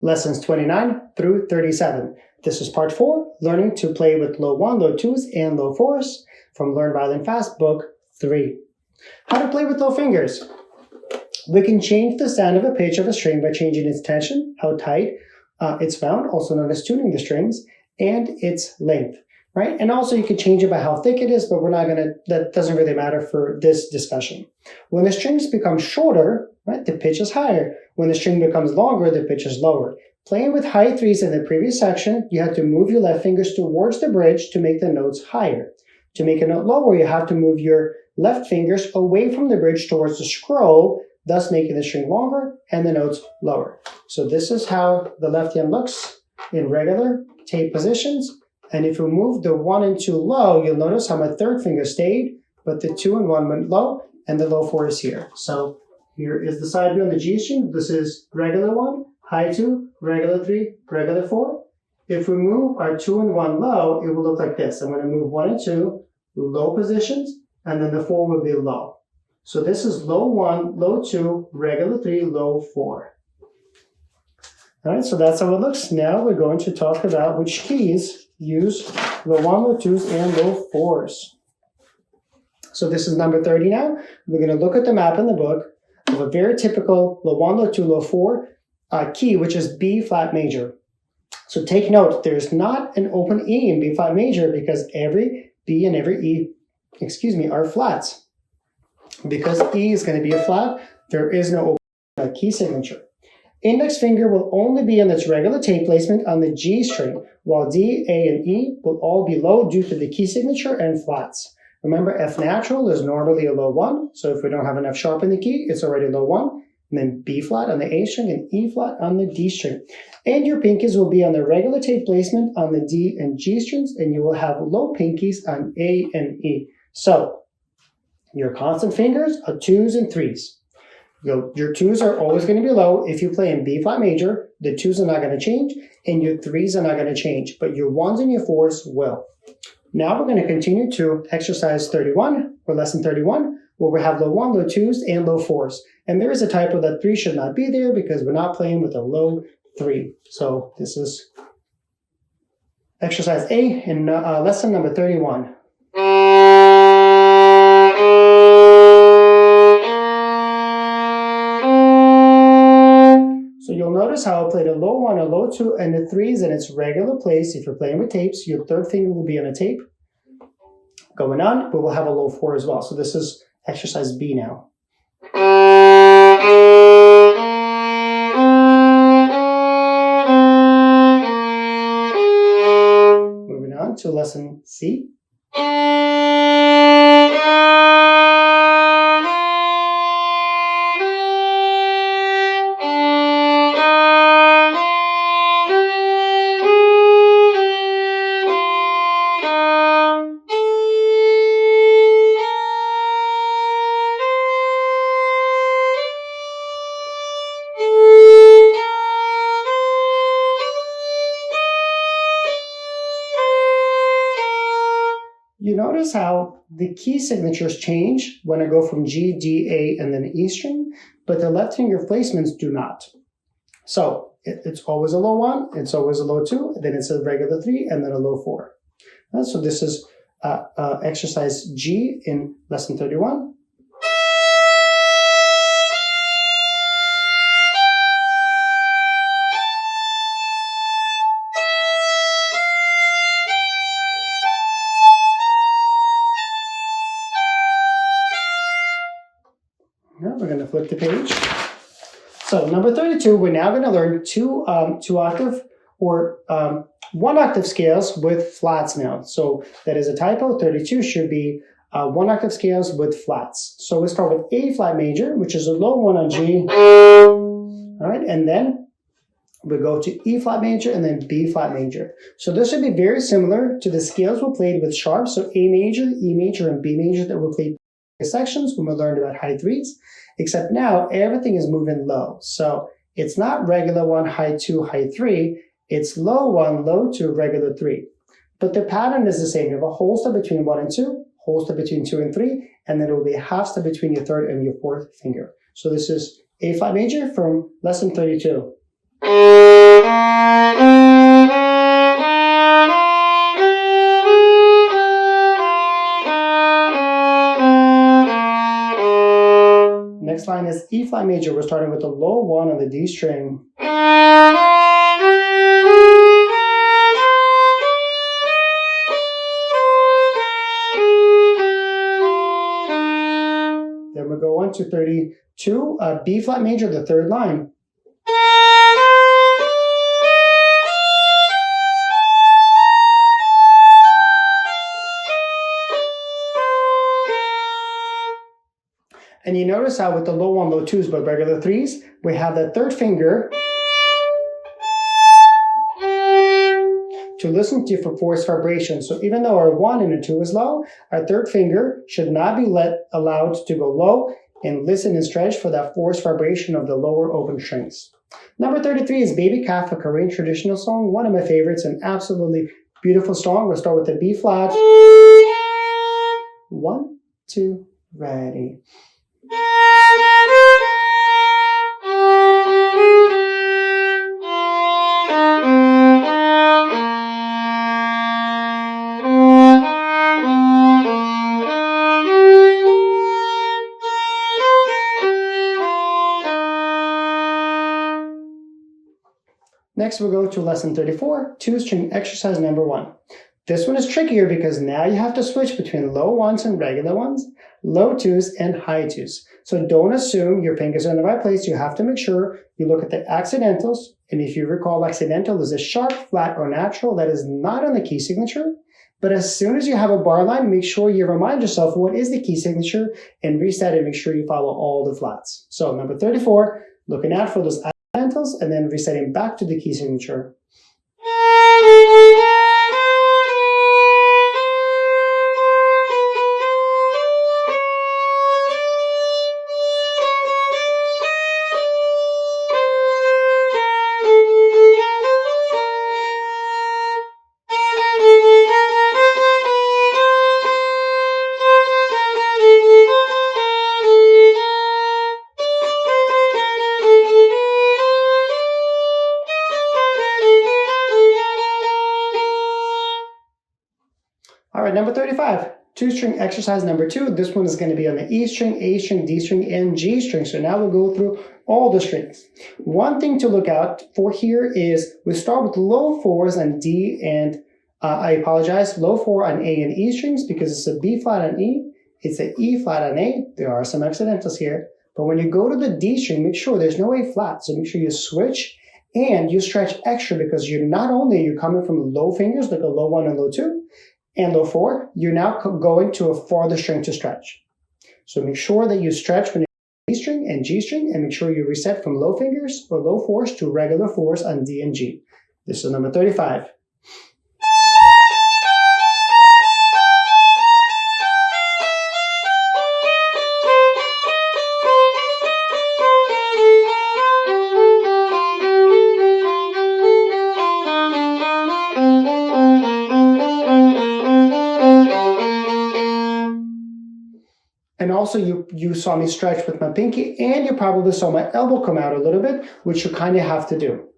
lessons 29 through 37. This is part 4, learning to play with low 1, low 2s, and low 4s from Learn Violin Fast, book 3. How to play with low fingers. We can change the sound of a pitch of a string by changing its tension, how tight it's wound, also known as tuning the strings, and its length, right? And also you could change it by how thick it is, but that doesn't really matter for this discussion. When the strings become shorter, right, the pitch is higher. When the string becomes longer, the pitch is lower. Playing with high 3s in the previous section, you have to move your left fingers towards the bridge to make the notes higher. To make a note lower, you have to move your left fingers away from the bridge towards the scroll, thus making the string longer and the notes lower. So this is how the left hand looks in regular tape positions. And if we move the 1 and 2 low, you'll notice how my third finger stayed, but the 2 and 1 went low, and the low 4 is here. So here is the side view on the G string. This is regular 1, high 2, regular 3, regular 4. If we move our 2 and 1 low, it will look like this. I'm going to move 1 and 2, low positions, and then the 4 will be low. So this is low 1, low 2, regular 3, low 4. All right, so that's how it looks. Now we're going to talk about which keys use low 1, low 2s, and low 4s. So this is number 30 now. We're going to look at the map in the book of a very typical low 1, low 2, low 4 key, which is B flat major. So take note, there's not an open E in B flat major because every B and every E, are flats. Because E is going to be a flat, there is no open key signature. Index finger will only be in its regular tape placement on the G string, while D, A, and E will all be low due to the key signature and flats. Remember, F natural is normally a low 1, so if we don't have an F sharp in the key, it's already low 1, and then B flat on the A string and E flat on the D string. And your pinkies will be on the regular tape placement on the D and G strings, and you will have low pinkies on A and E. So, your constant fingers are 2s and 3s. Your 2s are always going to be low. If you play in B flat major, the 2s are not going to change, and your 3s are not going to change, but your 1s and your 4s will. Now we're going to continue to exercise 31, or lesson 31, where we have low 1, low 2s, and low 4s. And there is a typo that 3 should not be there because we're not playing with a low 3. So this is exercise A in lesson number 31. So you'll notice how I played a low 1, a low 2, and the 3s in its regular place. If you're playing with tapes, your third finger will be on a tape. Going on, but we'll have a low 4 as well. So this is exercise B now. Moving on to lesson C. You notice how the key signatures change when I go from G, D, A, and then E string, but the left finger placements do not. So it's always a low 1, it's always a low 2, then it's a regular 3, and then a low 4. So this is exercise G in lesson 31. Now we're going to flip the page. So number 32, we're now going to learn two octave or 1 octave scales with flats now. So that is a typo. 32 should be 1 octave scales with flats. So we start with A flat major, which is a low 1 on G. All right, and then we go to E flat major and then B flat major. So this should be very similar to the scales we played with sharps. So A major, E major, and B major that we played sections when we learned about high 3s, except now everything is moving low. So it's not regular 1, high 2, high 3. It's low 1, low 2, regular 3. But the pattern is the same. You have a whole step between 1 and 2, whole step between 2 and 3, and then it will be a half step between your third and your fourth finger. So this is A flat major from lesson 32. is E flat major. We're starting with the low 1 on the D string. Then we go on to 32, B flat major, the third line. And you notice how with the low 1, low 2s, but regular 3s, we have that third finger to listen to for forced vibration. So even though our 1 and a 2 is low, our third finger should not be allowed to go low, and listen and stretch for that forced vibration of the lower open strings. Number 33 is Baby Calf, a Korean traditional song, one of my favorites, an absolutely beautiful song. We'll start with the B flat. 1, 2, ready. Next, we'll go to lesson 34, 2-string exercise number 1. This one is trickier because now you have to switch between low 1s and regular 1s, low 2s and high 2s. So don't assume your fingers are in the right place. You have to make sure you look at the accidentals. And if you recall, accidental is a sharp, flat, or natural that is not on the key signature. But as soon as you have a bar line, make sure you remind yourself what is the key signature and reset it. Make sure you follow all the flats. So number 34, looking out for those accidentals and then resetting back to the key signature. All right, number 35, 2-string exercise number 2. This one is going to be on the E string, A string, D string, and G string. So now we'll go through all the strings. One thing to look out for here is we start with low 4s on D and, low 4 on A and E strings because it's a B flat on E, it's an E flat on A. There are some accidentals here. But when you go to the D string, make sure there's no A flat. So make sure you switch and you stretch extra because you're not only you're coming from low fingers like a low 1 and low 2, and low 4, you're now going to a farther string to stretch. So make sure that you stretch when you're D string and G string, and make sure you reset from low fingers or low 4s to regular 4s on D and G. This is number 35. And also you saw me stretch with my pinky, and you probably saw my elbow come out a little bit, which you kind of have to do.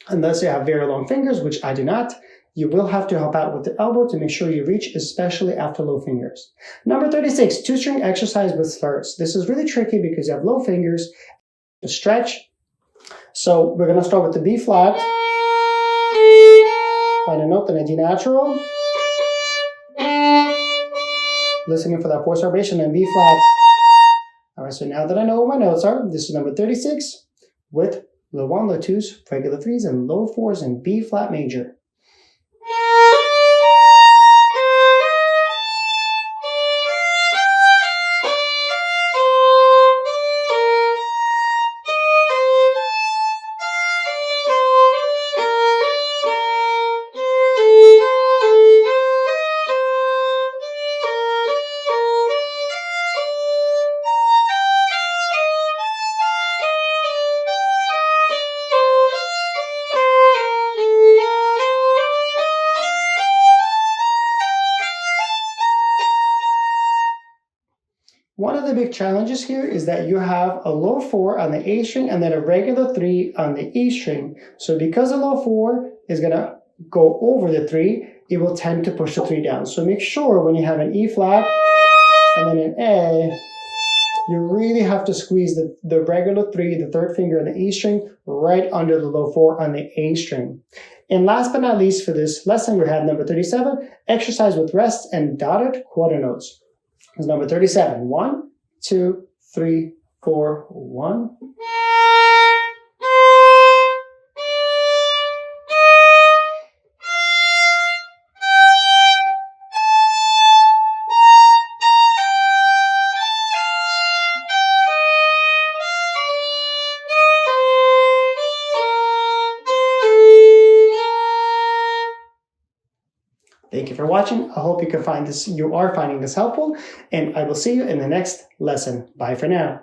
Unless you have very long fingers, which I do not, you will have to help out with the elbow to make sure you reach, especially after low fingers. Number 36, 2-string exercise with slurs. This is really tricky because you have low fingers to stretch. So we're going to start with the B flat, find a note, then a D natural. Listening for that forced vibration and B flat. All right, so now that I know what my notes are, this is number 36 with low 1, low 2s, regular 3s, and low 4s and B flat major. One of the big challenges here is that you have a low 4 on the A string and then a regular 3 on the E string. So because the low 4 is going to go over the 3, it will tend to push the 3 down. So make sure when you have an E flat and then an A, you really have to squeeze the regular 3, the third finger on the E string, right under the low 4 on the A string. And last but not least for this lesson, we have number 37, exercise with rest and dotted quarter notes. It's number 37. 1, 2, 3, 4, 1. Thank you for watching. I hope you are finding this helpful, and I will see you in the next lesson. Bye for now.